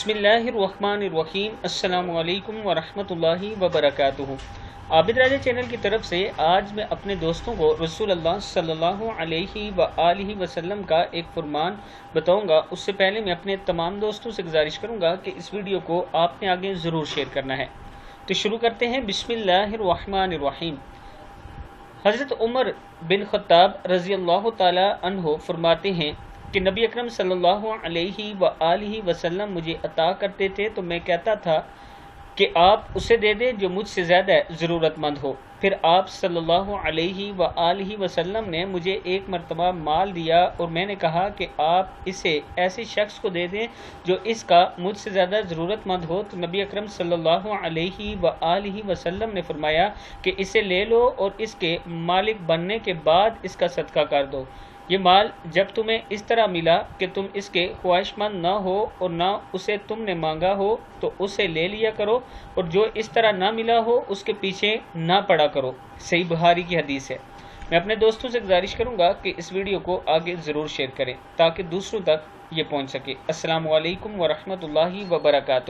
بسم اللہ الرحمن الرحیم۔ السلام علیکم ورحمۃ اللہ وبرکاتہ۔ عابد راجہ چینل کی طرف سے آج میں اپنے دوستوں کو رسول اللہ صلی اللہ علیہ وآلہ وسلم کا ایک فرمان بتاؤں گا۔ اس سے پہلے میں اپنے تمام دوستوں سے گزارش کروں گا کہ اس ویڈیو کو آپ نے آگے ضرور شیئر کرنا ہے۔ تو شروع کرتے ہیں۔ بسم اللہ الرحمن الرحیم۔ حضرت عمر بن خطاب رضی اللہ تعالی عنہ فرماتے ہیں کہ نبی اکرم صلی اللہ علیہ وآلہ وسلم مجھے عطا کرتے تھے تو میں کہتا تھا کہ آپ اسے دے دیں جو مجھ سے زیادہ ضرورت مند ہو۔ پھر آپ صلی اللہ علیہ وآلہ وسلم نے مجھے ایک مرتبہ مال دیا اور میں نے کہا کہ آپ اسے ایسے شخص کو دے دیں جو اس کا مجھ سے زیادہ ضرورت مند ہو، تو نبی اکرم صلی اللہ علیہ وآلہ وسلم نے فرمایا کہ اسے لے لو اور اس کے مالک بننے کے بعد اس کا صدقہ کر دو۔ یہ مال جب تمہیں اس طرح ملا کہ تم اس کے خواہش مند نہ ہو اور نہ اسے تم نے مانگا ہو تو اسے لے لیا کرو، اور جو اس طرح نہ ملا ہو اس کے پیچھے نہ پڑا کرو۔ صحیح بخاری کی حدیث ہے۔ میں اپنے دوستوں سے گزارش کروں گا کہ اس ویڈیو کو آگے ضرور شیئر کریں تاکہ دوسروں تک یہ پہنچ سکے۔ السلام علیکم ورحمۃ اللہ وبرکاتہ۔